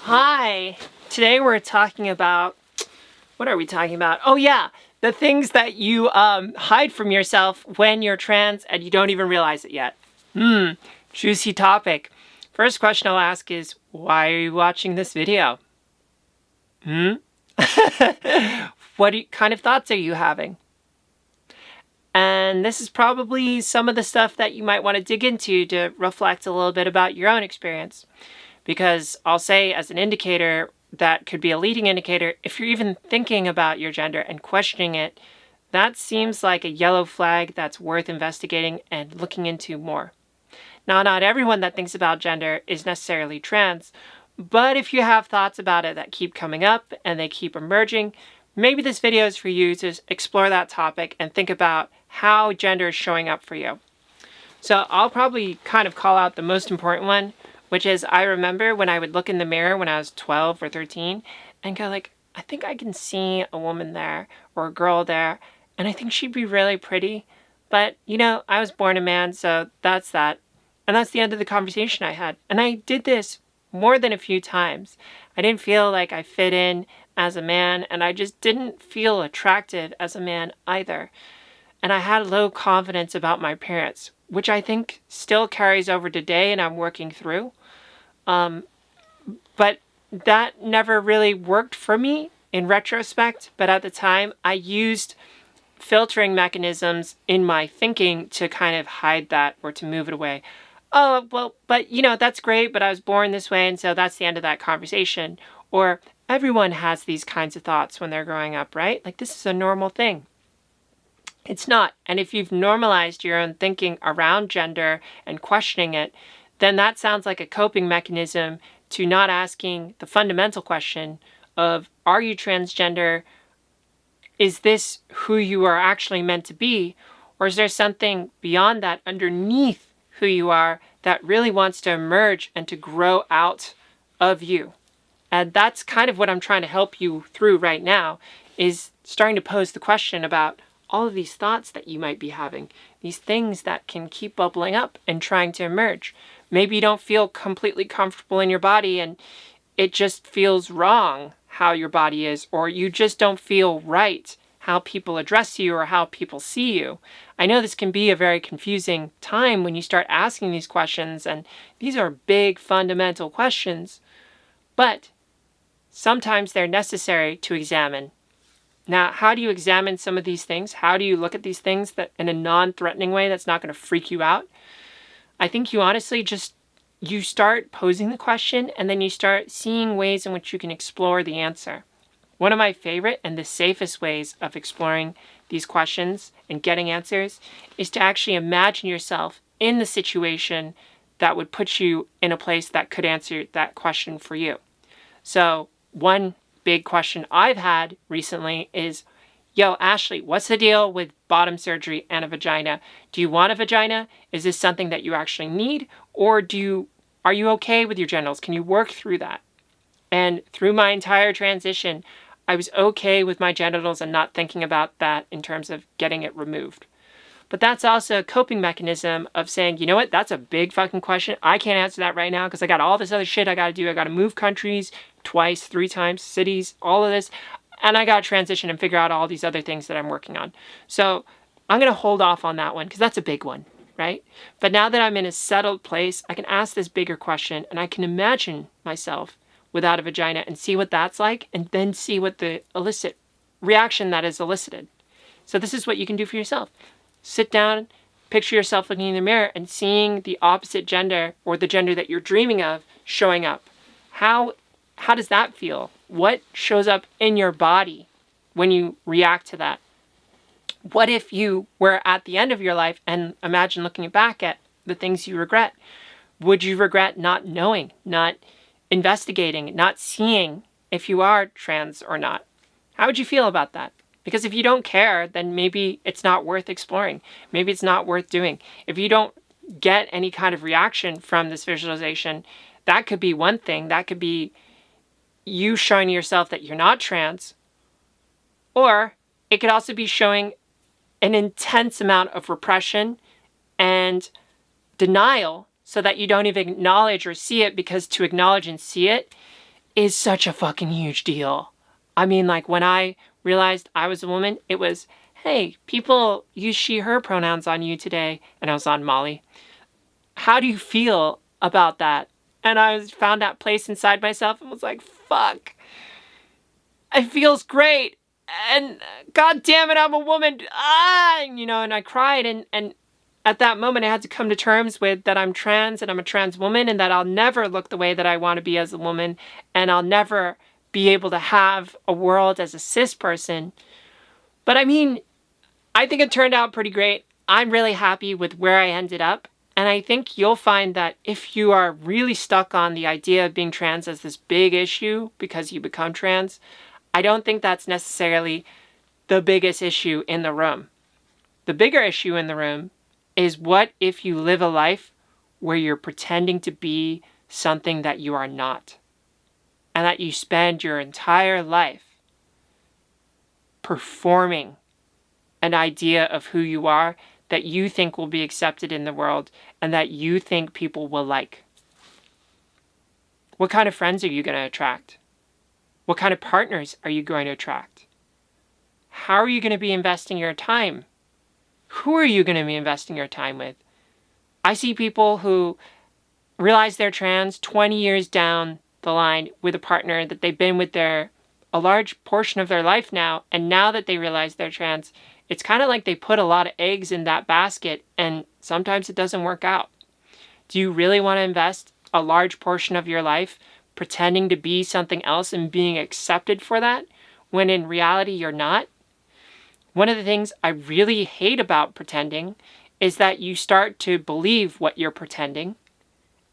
Hi! Today we're talking about, what are we talking about? Oh yeah, the things that you hide from yourself when you're trans and you don't even realize it yet. Juicy topic. First question I'll ask is, why are you watching this video? What kind of thoughts are you having? And this is probably some of the stuff that you might want to dig into to reflect a little bit about your own experience. Because I'll say, as an indicator, that could be a leading indicator, if you're even thinking about your gender and questioning it, that seems like a yellow flag that's worth investigating and looking into more. Now, not everyone that thinks about gender is necessarily trans, but if you have thoughts about it that keep coming up and they keep emerging, maybe this video is for you to explore that topic and think about how gender is showing up for you. So I'll probably kind of call out the most important one, which is I remember when I would look in the mirror when I was 12 or 13 and go like, I think I can see a woman there or a girl there, and I think she'd be really pretty. But, I was born a man, so that's that. And that's the end of the conversation I had. And I did this more than a few times. I didn't feel like I fit in as a man, and I just didn't feel attractive as a man either. And I had low confidence about my appearance, which I think still carries over today and I'm working through. But that never really worked for me in retrospect. But at the time, I used filtering mechanisms in my thinking to kind of hide that or to move it away. Oh, well, but that's great, but I was born this way, and so that's the end of that conversation. Or everyone has these kinds of thoughts when they're growing up, right? Like, this is a normal thing. It's not. And if you've normalized your own thinking around gender and questioning it, then that sounds like a coping mechanism to not asking the fundamental question of, are you transgender? Is this who you are actually meant to be? Or is there something beyond that underneath who you are that really wants to emerge and to grow out of you? And that's kind of what I'm trying to help you through right now, is starting to pose the question about all of these thoughts that you might be having, these things that can keep bubbling up and trying to emerge. Maybe you don't feel completely comfortable in your body and it just feels wrong how your body is, or you just don't feel right how people address you or how people see you. I know this can be a very confusing time when you start asking these questions, and these are big fundamental questions, but sometimes they're necessary to examine. Now, how do you examine some of these things? How do you look at these things that in a non-threatening way that's not going to freak you out? I think you honestly you start posing the question and then you start seeing ways in which you can explore the answer. One of my favorite and the safest ways of exploring these questions and getting answers is to actually imagine yourself in the situation that would put you in a place that could answer that question for you. So one big question I've had recently is, yo, Ashley, what's the deal with bottom surgery and a vagina? Do you want a vagina? Is this something that you actually need? Or are you okay with your genitals? Can you work through that? And through my entire transition, I was okay with my genitals and not thinking about that in terms of getting it removed. But that's also a coping mechanism of saying, you know what, that's a big fucking question. I can't answer that right now because I got all this other shit I got to do. I got to move countries twice, 3 times, cities, all of this. And I got to transition and figure out all these other things that I'm working on. So I'm going to hold off on that one because that's a big one, right? But now that I'm in a settled place, I can ask this bigger question and I can imagine myself without a vagina and see what that's like and then see what the reaction that is elicited. So this is what you can do for yourself. Sit down, picture yourself looking in the mirror and seeing the opposite gender or the gender that you're dreaming of showing up. How does that feel? What shows up in your body when you react to that? What if you were at the end of your life and imagine looking back at the things you regret? Would you regret not knowing, not investigating, not seeing if you are trans or not? How would you feel about that? Because if you don't care, then maybe it's not worth exploring. Maybe it's not worth doing. If you don't get any kind of reaction from this visualization, that could be one thing. That could be you showing yourself that you're not trans. Or it could also be showing an intense amount of repression and denial so that you don't even acknowledge or see it, because to acknowledge and see it is such a fucking huge deal. I mean, like, when I realized I was a woman, it was, hey, people use she, her pronouns on you today. And I was on Molly. How do you feel about that? And I found that place inside myself and was like, fuck. It feels great. And God damn it, I'm a woman. And I cried. And at that moment, I had to come to terms with that I'm trans and I'm a trans woman and that I'll never look the way that I want to be as a woman. And I'll never be able to have a world as a cis person. But I mean, I think it turned out pretty great. I'm really happy with where I ended up. And I think you'll find that if you are really stuck on the idea of being trans as this big issue because you become trans, I don't think that's necessarily the biggest issue in the room. The bigger issue in the room is, what if you live a life where you're pretending to be something that you are not? And that you spend your entire life performing an idea of who you are that you think will be accepted in the world and that you think people will like. What kind of friends are you going to attract? What kind of partners are you going to attract? How are you going to be investing your time? Who are you going to be investing your time with? I see people who realize they're trans 20 years down the line with a partner that they've been with a large portion of their life now, and now that they realize they're trans, it's kind of like they put a lot of eggs in that basket, and sometimes it doesn't work out. Do you really want to invest a large portion of your life pretending to be something else and being accepted for that, when in reality you're not? One of the things I really hate about pretending is that you start to believe what you're pretending,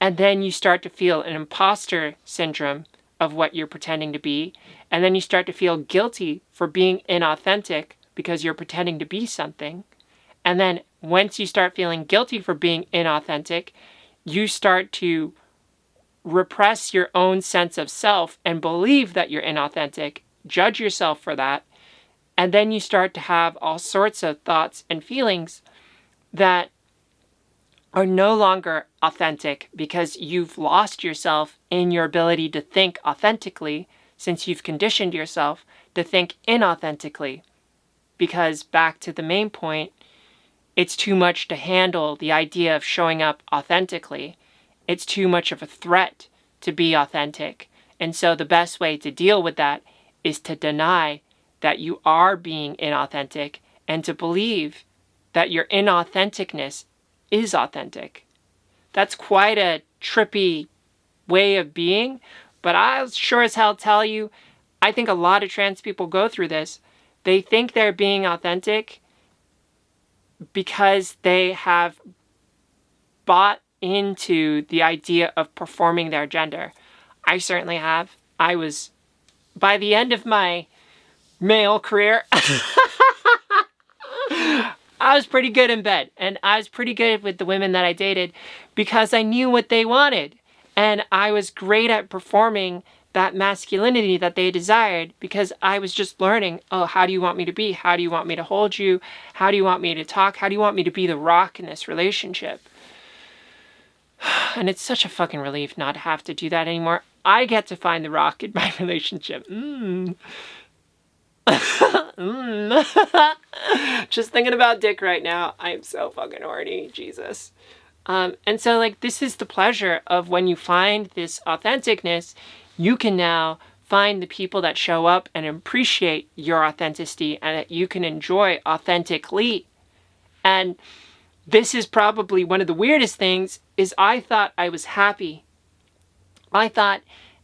and then you start to feel an imposter syndrome of what you're pretending to be, and then you start to feel guilty for being inauthentic because you're pretending to be something. And then once you start feeling guilty for being inauthentic, you start to repress your own sense of self and believe that you're inauthentic, judge yourself for that, and then you start to have all sorts of thoughts and feelings that are no longer authentic because you've lost yourself in your ability to think authentically, since you've conditioned yourself to think inauthentically. Because back to the main point, it's too much to handle the idea of showing up authentically. It's too much of a threat to be authentic. And so the best way to deal with that is to deny that you are being inauthentic and to believe that your inauthenticness is authentic. That's quite a trippy way of being, but I'll sure as hell tell you, I think a lot of trans people go through this. They think they're being authentic because they have bought into the idea of performing their gender. I certainly have. By the end of my male career, I was pretty good in bed, and I was pretty good with the women that I dated because I knew what they wanted, and I was great at performing that masculinity that they desired because I was just learning, how do you want me to be? How do you want me to hold you? How do you want me to talk? How do you want me to be the rock in this relationship? And it's such a fucking relief not to have to do that anymore. I get to find the rock in my relationship. Just thinking about dick right now, I am so fucking horny, Jesus. And so, like, this is the pleasure of when you find this authenticness, you can now find the people that show up and appreciate your authenticity and that you can enjoy authentically. And this is probably one of the weirdest things, is I thought I was happy. I thought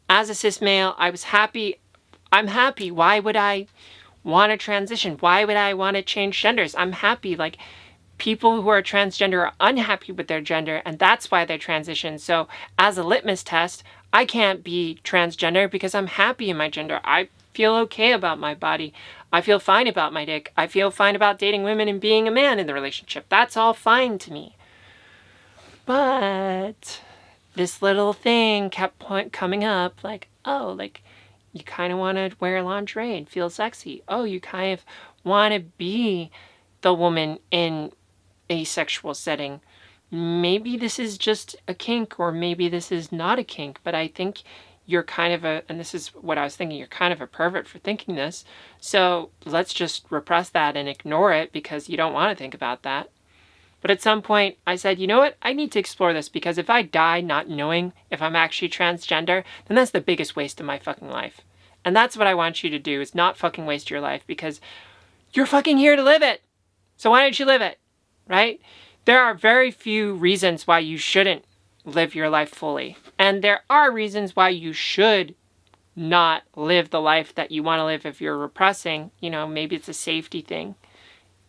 as a cis male, I was happy. I'm happy. Why would I want to transition? Why would I want to change genders? I'm happy. Like, people who are transgender are unhappy with their gender, and that's why they transition. So as a litmus test, I can't be transgender because I'm happy in my gender. I feel okay about my body. I feel fine about my dick. I feel fine about dating women and being a man in the relationship. That's all fine to me. But this little thing kept coming up, like, you kind of want to wear lingerie and feel sexy. Oh, you kind of want to be the woman in a sexual setting. Maybe this is just a kink, or maybe this is not a kink, but I think you're kind of and this is what I was thinking, you're kind of a pervert for thinking this. So let's just repress that and ignore it because you don't want to think about that. But at some point I said, you know what? I need to explore this because if I die not knowing if I'm actually transgender, then that's the biggest waste of my fucking life. And that's what I want you to do, is not fucking waste your life because you're fucking here to live it. So why don't you live it, right? There are very few reasons why you shouldn't live your life fully. And there are reasons why you should not live the life that you want to live if you're repressing. You know, maybe it's a safety thing.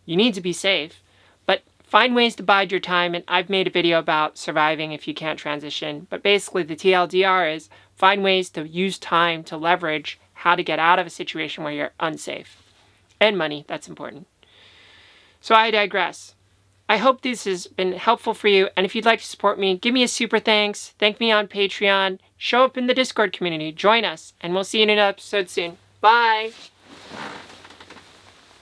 You need to be safe. But find ways to bide your time. And I've made a video about surviving if you can't transition. But basically the TLDR is find ways to use time to leverage how to get out of a situation where you're unsafe. And money, that's important. So I digress. I hope this has been helpful for you, and if you'd like to support me, give me a super thanks, thank me on Patreon, show up in the Discord community, join us, and we'll see you in an episode soon. Bye!